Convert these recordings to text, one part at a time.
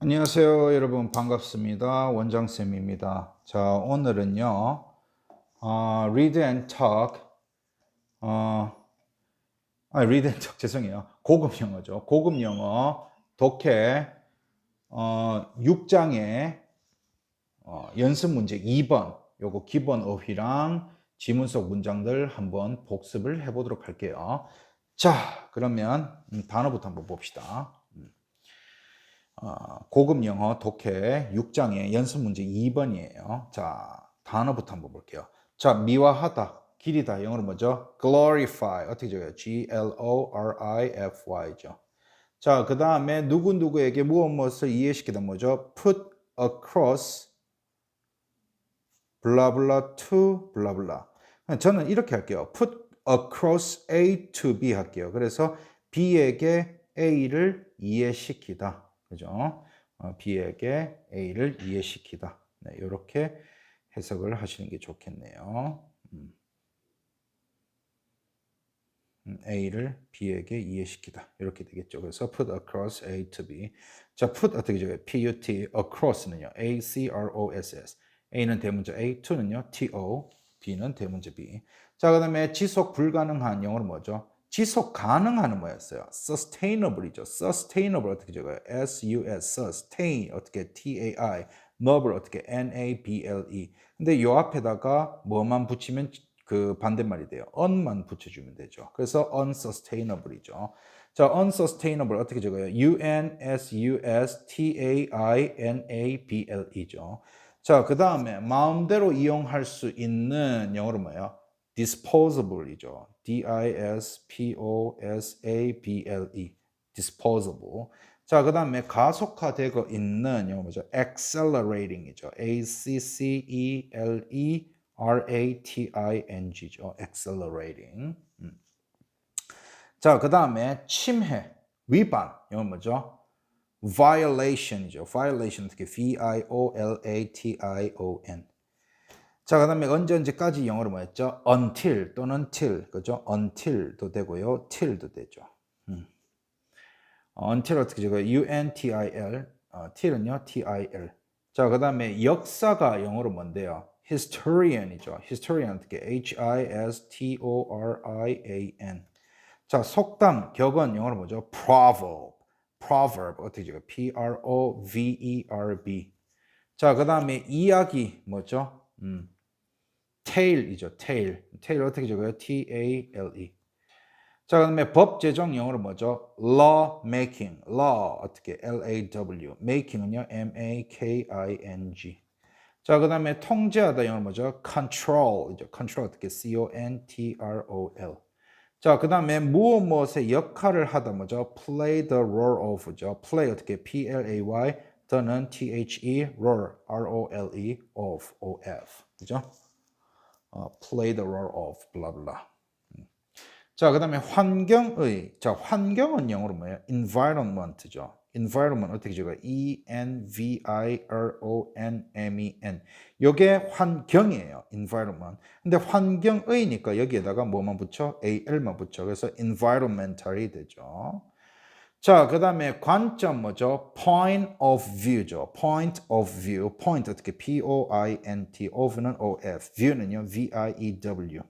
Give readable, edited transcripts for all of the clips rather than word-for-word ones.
안녕하세요, 여러분. 반갑습니다. 원장쌤입니다. 자, 오늘은요, read and talk, 어, read and talk, 죄송해요. 고급 영어죠. 고급 영어, 독해, 6장의 연습 문제 2번, 요거 기본 어휘랑 지문 속 문장들 한번 복습을 해보도록 할게요. 자, 그러면 단어부터 한번 봅시다. 고급 영어 독해 6장의 연습 문제 2번이에요. 자, 단어부터 한번 볼게요. 자, 미화하다, 기리다, 영어로 뭐죠? glorify, 어떻게 적어요? glorify죠. 자, 그 다음에 누구누구에게 무엇을 이해시키다 뭐죠? put across, 블라블라 to, 블라블라. 저는 이렇게 할게요. put across A to B 할게요. 그래서 B에게 A를 이해시키다. 그죠? B에게 A를 이해시키다. 네, 이렇게 해석을 하시는 게 좋겠네요. A를 B에게 이해시키다. 이렇게 되겠죠. 그래서 put across A to B. 자, put 어떻게 적어요? put, across는요. across. A는 대문자 A, to는요. to, B는 대문자 B. 자, 그 다음에 지속 불가능한 영어로 뭐죠? 지속 가능한은 뭐였어요? sustainable이죠. sustainable 어떻게 적어요? S-U-S, sustain 어떻게 T-A-I, nable 어떻게 N-A-B-L-E. 근데 요 앞에다가 뭐만 붙이면 그 반대말이 돼요. un만 붙여주면 되죠. 그래서 unsustainable이죠. 자, unsustainable 어떻게 적어요? U-N-S-U-S-T-A-I-N-A-B-L-E죠. 자, 그 다음에 마음대로 이용할 수 있는 영어로 뭐예요? disposable이죠. D-I-S-P-O-S-A-B-L-E. disposable. 자, 그 다음에 가속화되고 있는 영어 뭐죠? accelerating이죠. A-C-C-E-L-E-R-A-T-I-N-G죠. accelerating. 자, 그 다음에 침해, 위반, 영어 뭐죠? violation이죠. violation 어떻게? V-I-O-L-A-T-I-O-N. 자, 그 다음에 언제까지 영어로 뭐였죠? until 또는 till, 그죠? until도 되고요, till도 되죠. until 어떻게 적어요? U-N-T-I-L, till은요, T-I-L. 자, 그 다음에 역사가 영어로 뭔데요? historian이죠. historian 어떻게? H-I-S-T-O-R-I-A-N. 자, 속담, 격언 영어로 뭐죠? proverb. proverb 어떻게 적어요? P-R-O-V-E-R-B. 자, 그 다음에 이야기 뭐죠? tale이죠. tale. tale 어떻게 적어요? T-A-L-E. 자, 그다음에 법 제정 영어로 뭐죠? law making. law 어떻게? L-A-W. making은요? M-A-K-I-N-G. 자, 그다음에 통제하다 영어로 뭐죠? control이죠. control 어떻게? C-O-N-T-R-O-L. 자, 그다음에 무엇의 역할을 하다 뭐죠? play the role of죠. play 어떻게? P-L-A-Y. the는 T-H-E, role, R-O-L-E, of, O-F. 그죠? play the role of, blah blah. 자, 그 다음에 환경의. 자, 환경은 영어로 뭐예요? environment죠. environment 어떻게 적어요? E-N-V-I-R-O-N-M-E-N. 요게 환경이에요. environment. 근데 환경의니까 여기에다가 뭐만 붙여? AL만 붙여. 그래서 environmental이 되죠. 자, 그 다음에 관점 뭐죠? point of view죠. point of view. point 어떻게? P-O-I-N-T. of는 O-F. view는요? V-I-E-W.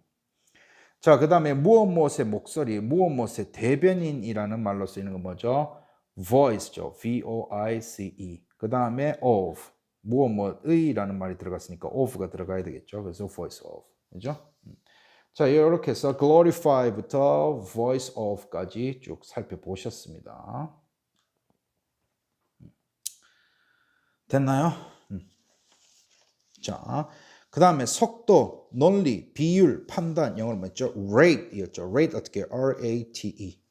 자, 그 다음에 무엇의 목소리, 무엇의 대변인이라는 말로 쓰이는 건 뭐죠? voice죠. V-O-I-C-E. 그 다음에 of, 무엇의라는 말이 들어갔으니까 of가 들어가야 되겠죠. 그래서 voice of. 그죠? 자, 이렇게 해서 glorify부터 voice of까지 쭉 살펴보셨습니다. 됐나요? 자, 그 다음에 속도, 논리, 비율, 판단, 영어로 뭐였죠? rate이었죠. rate 어떻게? R-A-T-E.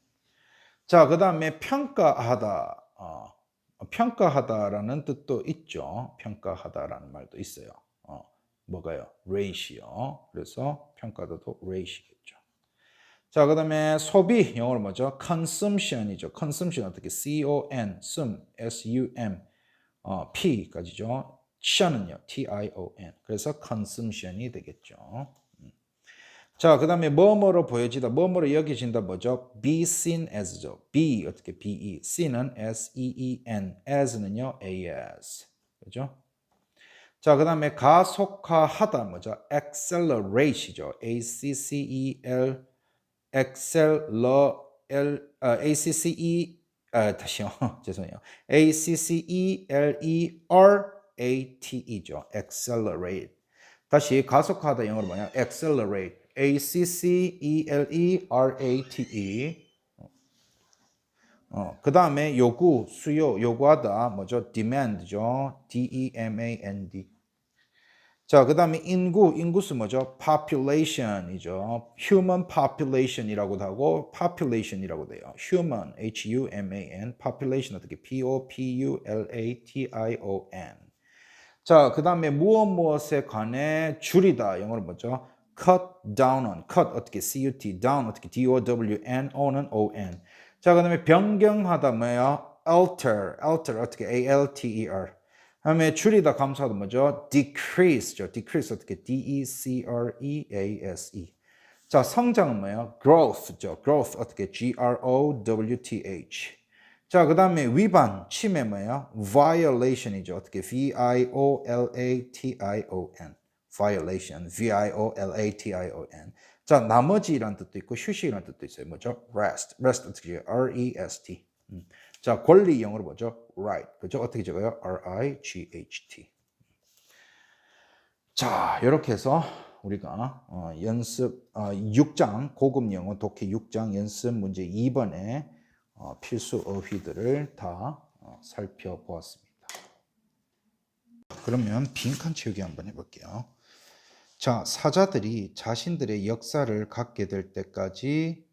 자, 그 다음에 평가하다. 평가하다라는 뜻도 있죠. 평가하다라는 말도 있어요. 뭐가요? rate이요. 그래서 평가하다도 rate이겠죠. 자, 그 다음에 소비, 영어로 뭐죠? consumption이죠. consumption 어떻게? C-O-N, S-U-M, P까지죠. tion은요, T-I-O-N. 그래서 consumption이 되겠죠. 자, 그 다음에 뭐뭐로 보여지다, 뭐뭐로 여겨진다 뭐죠? be seen as죠. be 어떻게 be, seen은 S-E-E-N, as는요 A-S. 그죠? 자, 그 다음에 가속화하다 뭐죠? accelerate이죠. A-C-C-E-L, A-C-C-E, 다시요. 죄송해요. A-C-C-E-L-E-R-A-T-E죠. accelerate. 다시 가속화하다 영어로 뭐냐? accelerate. A-C-C-E-L-E-R-A-T-E. 그 다음에 요구, 수요, 요구하다 뭐죠? demand죠. D-E-M-A-N-D. 자, 그 다음에 인구수 뭐죠? population이죠. human population이라고도 하고 population이라고 돼요. human, H-U-M-A-N, population 어떻게 P-O-P-U-L-A-T-I-O-N. 자, 그 다음에 무엇에 관해 줄이다. 영어로 뭐죠? cut down on. cut 어떻게 C-U-T, down 어떻게 D-O-W-N, O는 O-N. 자, 그 다음에 변경하다 뭐예요? alter 어떻게 A-L-T-E-R. 다음에 줄이다 감소하다 뭐죠? decrease죠. decrease 어떻게 D-E-C-R-E-A-S-E. 자, 성장은 뭐예요? growth죠. growth 어떻게 G-R-O-W-T-H. 자, 그 다음에 위반, 침해 뭐예요? violation이죠. 어떻게 V-I-O-L-A-T-I-O-N. violation, V-I-O-L-A-T-I-O-N. 자, 나머지라는 뜻도 있고 휴식이라는 뜻도 있어요. 뭐죠? rest, rest 어떻게 R-E-S-T. 자, 권리 영어로 뭐죠? right. 그죠? 어떻게 적어요? R-I-G-H-T. 자, 이렇게 해서 우리가 연습 6장 고급 영어 독해 6장 연습 문제 2번에 필수 어휘들을 다 살펴보았습니다. 그러면 빈칸 채우기 한번 해볼게요. 자, 사자들이 자신들의 역사를 갖게 될 때까지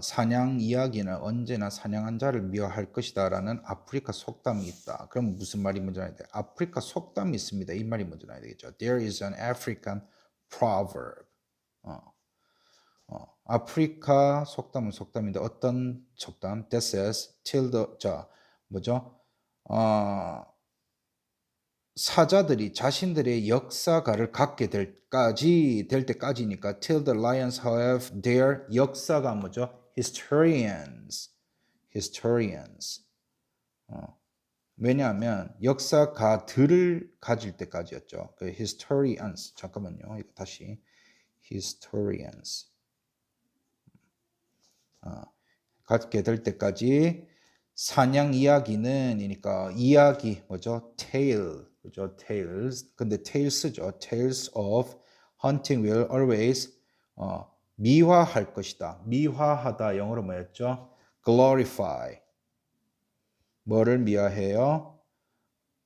사냥 이야기는 언제나 사냥한 자를 미워할 것이다 라는 아프리카 속담이 있다. 그럼 무슨 말이 먼저 나야 돼? 아프리카 속담이 있습니다. 이 말이 먼저 나야 되겠죠. There is an African proverb. 아프리카 속담은 속담인데 어떤 속담? That says till the 자 뭐죠? 사자들이 자신들의 역사가를 갖게 될 때까지니까 till the lions have their 역사가 뭐죠? historians. 왜냐하면 역사가들을 가질 때까지였죠. 그 historians 잠깐만요. 이거 다시 historians 갖게 될 때까지 사냥 이야기는이니까 이야기 뭐죠? tale 그죠? tales. 근데 tales죠. tales of hunting will always 미화할 것이다. 미화하다 영어로 뭐였죠? glorify. 뭐를 미화해요?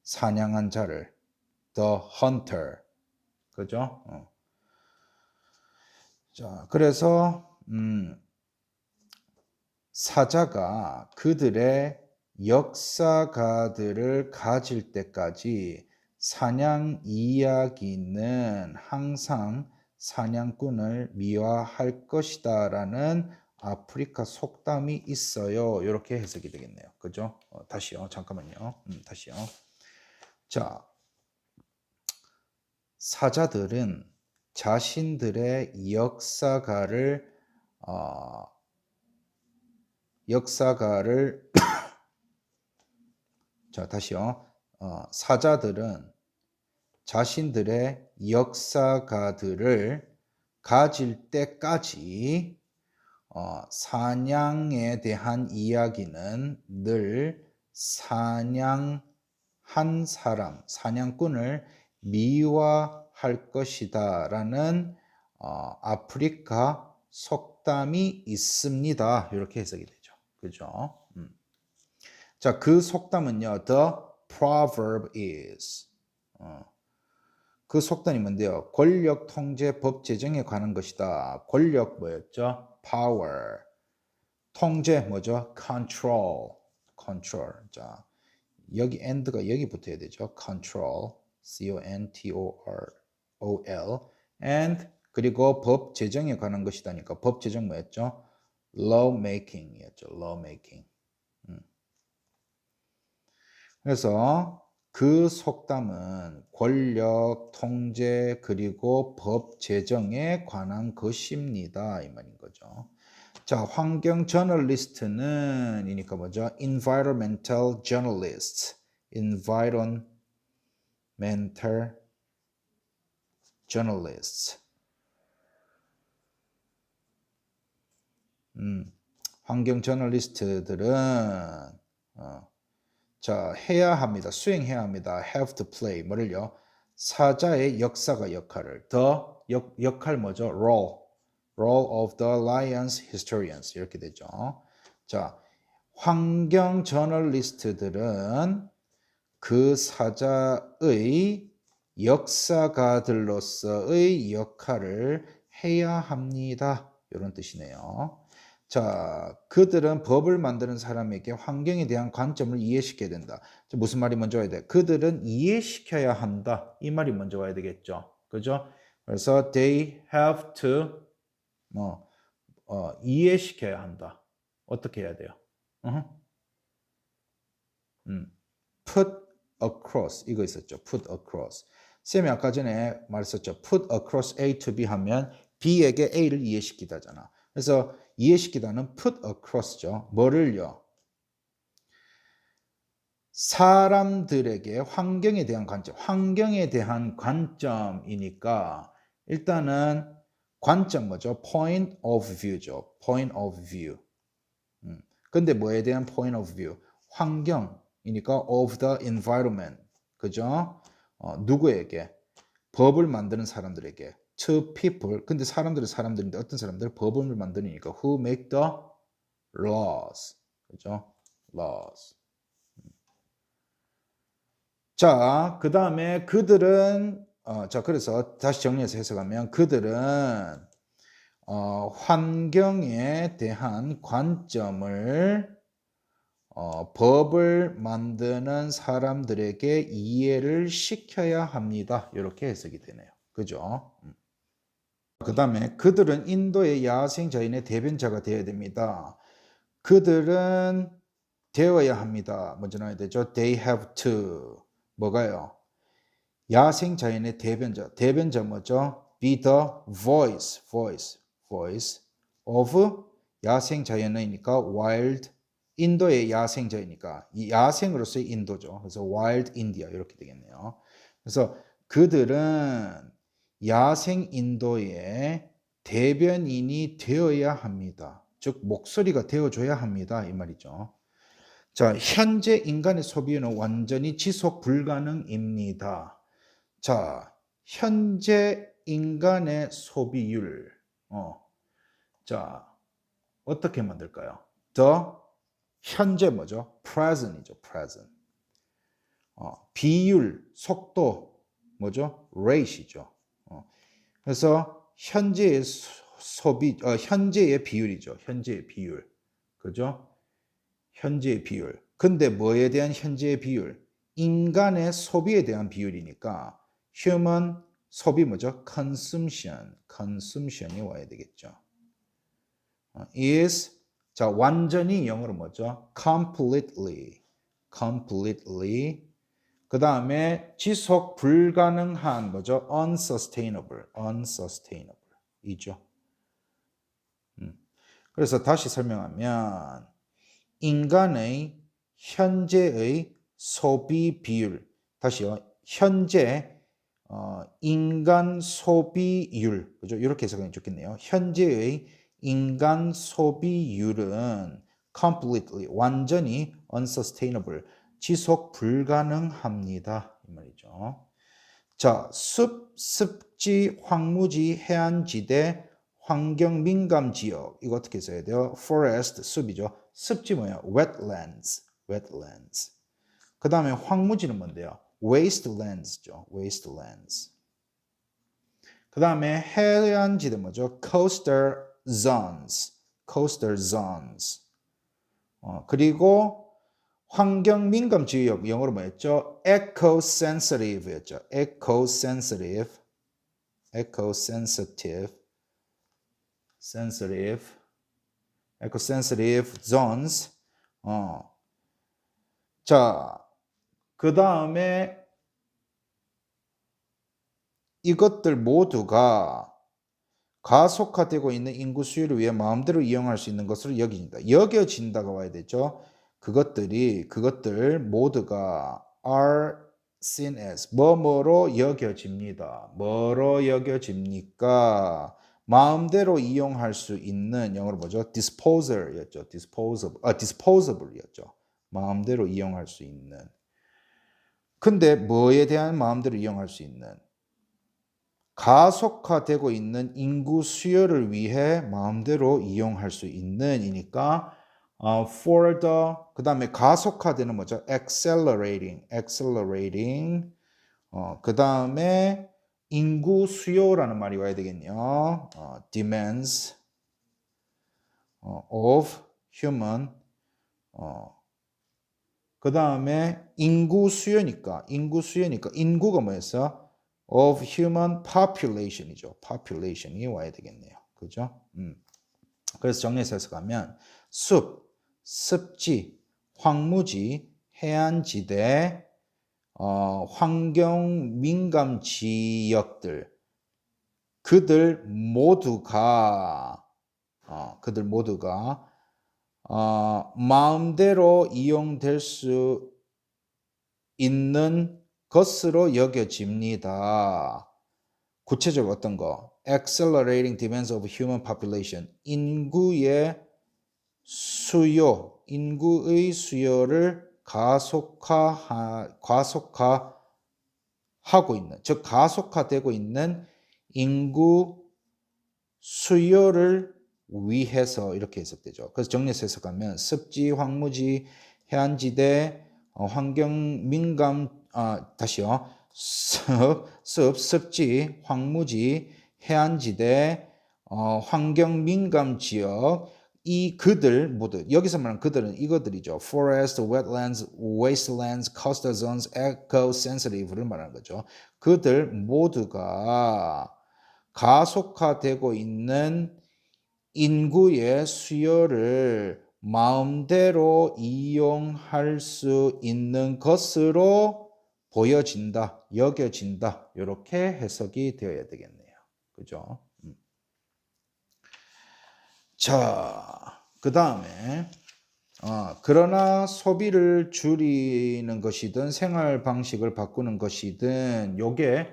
사냥한 자를. the hunter. 그죠? 자, 그래서 사자가 그들의 역사가들을 가질 때까지 사냥 이야기는 항상 사냥꾼을 미화할 것이다 라는 아프리카 속담이 있어요. 이렇게 해석이 되겠네요. 그죠? 다시요. 잠깐만요. 다시요. 자, 사자들은 자신들의 역사가를 자, 다시요. 사자들은 자신들의 역사가들을 가질 때까지 사냥에 대한 이야기는 늘 사냥한 사람, 사냥꾼을 미화할 것이다 라는 아프리카 속담이 있습니다. 이렇게 해석이 되죠. 그죠? 자, 그 속담은요. The proverb is. 그 속담이 뭔데요? 권력 통제 법 제정에 관한 것이다. 권력 뭐였죠? power. 통제 뭐죠? control. 자, 여기 and가 여기 붙어야 되죠. control. C-O-N-T-O-R-O-L. and 그리고 법 제정에 관한 것이다니까 법 제정 뭐였죠? lawmaking이었죠. lawmaking. 그래서 그 속담은 권력, 통제, 그리고 법 제정에 관한 것입니다. 이 말인 거죠. 자, 환경 저널리스트는 이니까 뭐죠? Environmental journalists. Environmental journalists. 환경 저널리스트들은 자, 해야 합니다. 수행해야 합니다. have to play. 뭐를요? 사자의 역사가 역할을. 역할 뭐죠? role of the lions historians. 이렇게 되죠. 자, 환경 저널리스트들은 그 사자의 역사가들로서의 역할을 해야 합니다. 이런 뜻이네요. 자, 그들은 법을 만드는 사람에게 환경에 대한 관점을 이해시켜야 된다. 무슨 말이 먼저 와야 돼? 그들은 이해시켜야 한다. 이 말이 먼저 와야 되겠죠. 그죠? 그래서 they have to 이해시켜야 한다. 어떻게 해야 돼요? put across 이거 있었죠. put across. 쌤이 아까 전에 말했었죠. put across A to B 하면 B에게 A를 이해시키다잖아. 그래서 이해시키다는 put across죠. 뭐를요? 사람들에게 환경에 대한 관점, 환경에 대한 관점이니까 일단은 관점 뭐죠? point of view죠. point of view. 근데 뭐에 대한 point of view? 환경이니까 of the environment. 그죠? 누구에게? 법을 만드는 사람들에게. to people. 근데 사람들은 사람들인데 어떤 사람들? 법을 만드니까 who make the laws. 그죠? laws. 자, 그 다음에 그들은 자, 그래서 다시 정리해서 해석하면 그들은 환경에 대한 관점을 법을 만드는 사람들에게 이해를 시켜야 합니다. 이렇게 해석이 되네요. 그죠? 그 다음에 그들은 인도의 야생자인의 대변자가 되어야 됩니다. 그들은 되어야 합니다. 먼저 나와야 되죠. They have to. 뭐가요? 야생자인의 대변자. 대변자 뭐죠? Be the voice of 야생자연이니까 wild 인도의 야생자이니까 이 야생으로서의 인도죠. 그래서 wild India 이렇게 되겠네요. 그래서 그들은 야생 인도의 대변인이 되어야 합니다. 즉 목소리가 되어줘야 합니다. 이 말이죠. 자, 현재 인간의 소비는 완전히 지속 불가능입니다. 자, 현재 인간의 소비율. 자, 어떻게 만들까요? 현재 뭐죠? present이죠. present. 비율, 속도 뭐죠? rate이죠. 그래서 현재의 현재의 비율이죠. 현재의 비율. 그죠? 현재의 비율. 근데 뭐에 대한 현재의 비율? 인간의 소비에 대한 비율이니까 human 소비 뭐죠? consumption이 와야 되겠죠. is 자 완전히 영어로 뭐죠? completely 그 다음에 지속 불가능한 뭐죠? unsustainable 이죠. 그래서 다시 설명하면 인간의 현재의 소비 비율 다시요. 현재 인간 소비율 그죠? 이렇게 해석하면 좋겠네요. 현재의 인간 소비율은 completely 완전히 unsustainable 지속 불가능합니다. 이 말이죠. 자, 습지, 황무지, 해안지대, 환경 민감 지역 이거 어떻게 써야 돼요? forest 숲이죠. 습지 뭐예요? wetlands. 그 다음에 황무지는 뭔데요? wastelands죠. 그 다음에 해안지대 뭐죠? coastal zones. 그리고 환경 민감 지역 영어로 뭐였죠? ecosensitive였죠. ecosensitive zones. 자, 그 다음에 이것들 모두가 가속화되고 있는 인구 수요를 위해 마음대로 이용할 수 있는 것으로 여겨진다. 여겨진다가 와야 되죠. 그것들 모두가 are seen as 뭐뭐로 여겨집니다. 뭐로 여겨집니까? 마음대로 이용할 수 있는 영어로 뭐죠? disposal이었죠. disposable이었죠. 마음대로 이용할 수 있는. 근데 뭐에 대한 마음대로 이용할 수 있는? 가속화되고 있는 인구 수요를 위해 마음대로 이용할 수 있는 이니까 for the 그 다음에 가속화되는 뭐죠? accelerating 그 다음에 인구 수요라는 말이 와야 되겠네요. demands of human 그 다음에 인구 수요니까 인구가 뭐였어? of human population이죠. population이 와야 되겠네요. 그죠? 그래서 정리해서 해석하면 숲, 습지, 황무지, 해안지대, 환경 민감 지역들 그들 모두가 마음대로 이용될 수 있는 것으로 여겨집니다. 구체적으로 어떤 거? Accelerating demands of human population. 인구의 수요를 가속화하고 있는, 즉 가속화되고 있는 인구 수요를 위해서 이렇게 해석되죠. 그래서 정리해서 해석하면 습지, 황무지, 해안지대, 환경 민감 다시요. 습지, 황무지, 해안지대, 환경 민감 지역 이 그들 모두 여기서 말하는 그들은 이것들이죠. forest, wetlands, wastelands, coastal zones, eco-sensitive를 말하는 거죠. 그들 모두가 가속화되고 있는 인구의 수요를 마음대로 이용할 수 있는 것으로 보여진다, 여겨진다. 이렇게 해석이 되어야 되겠네요. 그죠? 자, 그 다음에 그러나 소비를 줄이는 것이든 생활 방식을 바꾸는 것이든 요게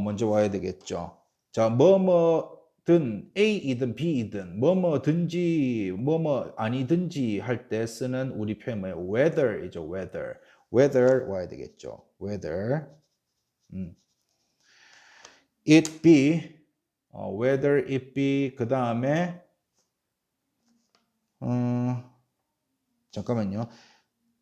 먼저 와야 되겠죠. 자, 뭐뭐든 A이든 B이든 뭐뭐든지 뭐뭐 아니든지 할 때 쓰는 우리 표현 뭐예요? whether이죠. whether 와야 되겠죠. whether it be whether it be 그 다음에 잠깐만요.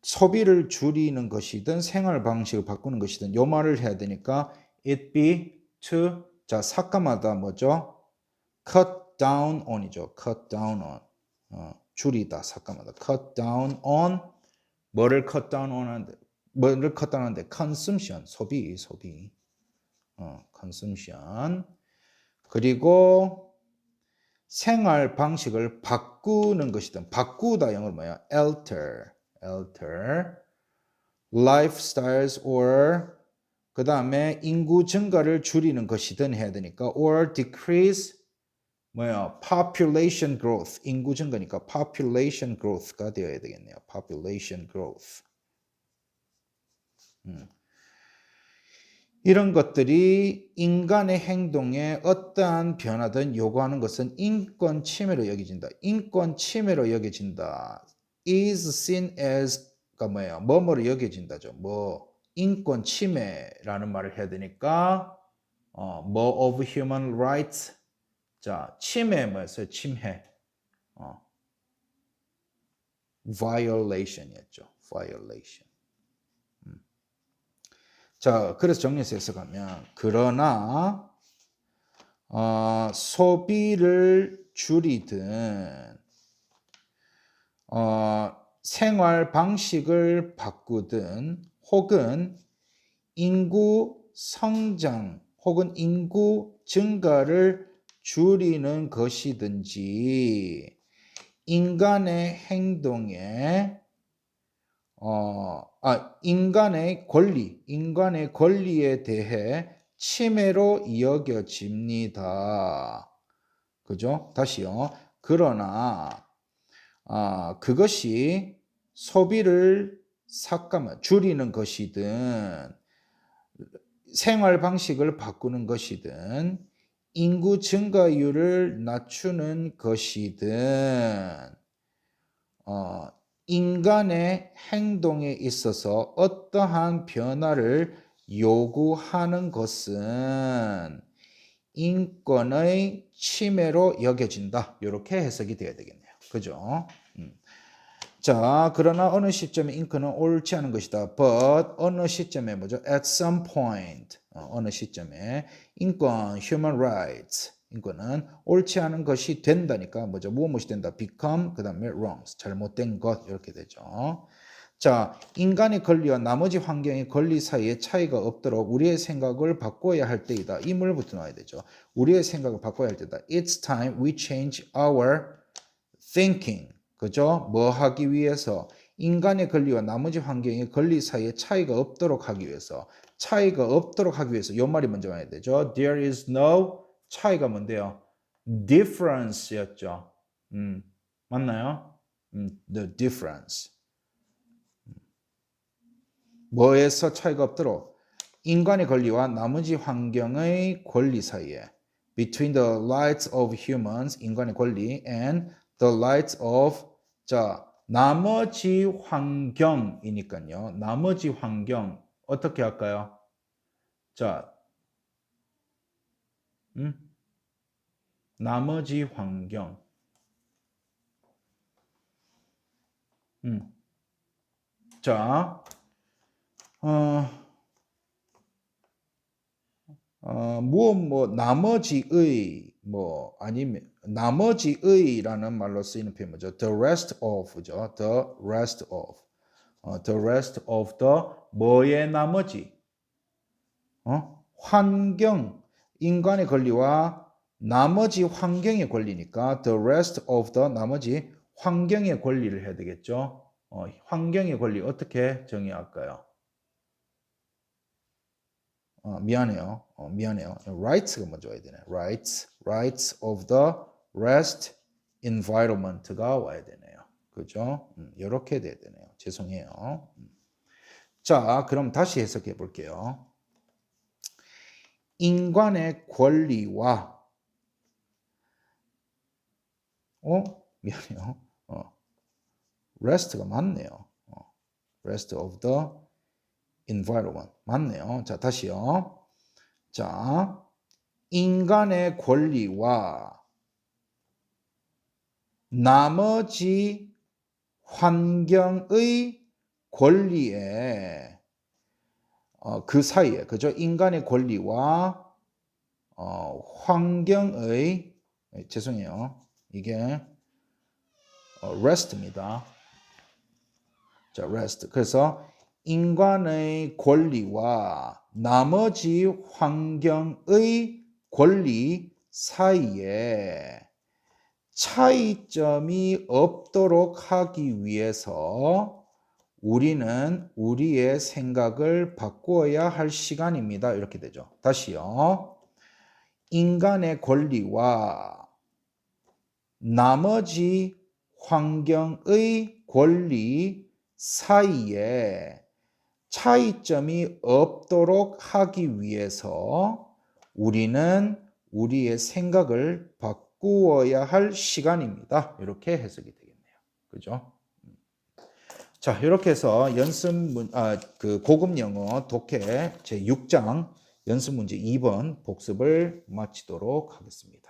소비를 줄이는 것이든 생활 방식을 바꾸는 것이든 요 말을 해야 되니까 it be to 자 삭감하다 뭐죠? cut down on이죠. cut down on 줄이다 삭감하다 cut down on 뭐를 cut down 하는데 consumption 소비 consumption 그리고 생활 방식을 바꾸는 것이든 바꾸다 영어로 뭐야? alter lifestyles or 그 다음에 인구 증가를 줄이는 것이든 해야 되니까 or decrease 뭐야? population growth 인구 증가니까 population growth가 되어야 되겠네요. population growth 이런 것들이 인간의 행동에 어떠한 변화든 요구하는 것은 인권 침해로 여겨진다. 인권 침해로 여겨진다. is seen as가 뭐예요? 뭐뭐로 여겨진다죠. 뭐 인권 침해라는 말을 해야 되니까 뭐 of human rights 자 침해 뭐였어요? 침해 violation이었죠. violation 자, 그래서 정리해서 해석하면 그러나 소비를 줄이든 생활 방식을 바꾸든 혹은 인구 성장 혹은 인구 증가를 줄이는 것이든지 인간의 행동에 인간의 권리에 대해 침해로 여겨집니다. 그죠? 다시요. 그러나 그것이 소비를 줄이는 것이든 생활 방식을 바꾸는 것이든 인구 증가율을 낮추는 것이든 인간의 행동에 있어서 어떠한 변화를 요구하는 것은 인권의 침해로 여겨진다. 이렇게 해석이 되어야 되겠네요. 그죠? 자, 그러나 어느 시점에 인권은 옳지 않은 것이다. But 어느 시점에 뭐죠? At some point. 어느 시점에 인권, human rights. 인권은 옳지 않은 것이 된다니까 뭐죠? 무엇이 된다? Become, 그 다음에 wrongs. 잘못된 것. 이렇게 되죠. 자, 인간의 권리와 나머지 환경의 권리 사이에 차이가 없도록 우리의 생각을 바꿔야 할 때이다. 이 물부터 나와야 되죠. 우리의 생각을 바꿔야 할 때다. It's time we change our thinking. 그죠? 뭐 하기 위해서? 인간의 권리와 나머지 환경의 권리 사이에 차이가 없도록 하기 위해서. 이 말이 먼저 와야 되죠. There is no, 차이가 뭔데요? difference였죠. 맞나요? The difference. 뭐에서 차이가 없도록? 인간의 권리와 나머지 환경의 권리 사이에. Between the rights of humans, 인간의 권리, and the rights of, 자, 나머지 환경이니까요. 나머지 환경 어떻게 할까요? 자, 나머지 환경. 자, 나머지의, 아니면, 나머지의라는 말로 쓰이는 표현 뭐죠? The rest of죠. The rest of. The rest of the, 뭐의 나머지? 환경, 인간의 권리와 나머지 환경의 권리니까, the rest of the, 나머지 환경의 권리를 해야 되겠죠? 환경의 권리 어떻게 정의할까요? 미안해요. rights가 먼저 와야 되네. rights of the rest environment가 와야 되네요. 그죠? 이렇게 돼야 되네요. 죄송해요. 자, 그럼 다시 해석해 볼게요. 인간의 권리와 미안해요. rest가 맞네요. rest of the environment. 맞네요. 자, 다시요. 자, 인간의 권리와 나머지 환경의 권리에 그 사이에, 그죠? 인간의 권리와 환경의, 죄송해요. 이게 rest입니다. 자, rest. 그래서 인간의 권리와 나머지 환경의 권리 사이에 차이점이 없도록 하기 위해서 우리는 우리의 생각을 바꾸어야 할 시간입니다. 이렇게 되죠. 다시요. 인간의 권리와 나머지 환경의 권리 사이에 차이점이 없도록 하기 위해서 우리는 우리의 생각을 바꾸어야 할 시간입니다. 이렇게 해석이 되겠네요. 그죠? 자, 이렇게 해서 고급 영어 독해 제6장 연습 문제 2번 복습을 마치도록 하겠습니다.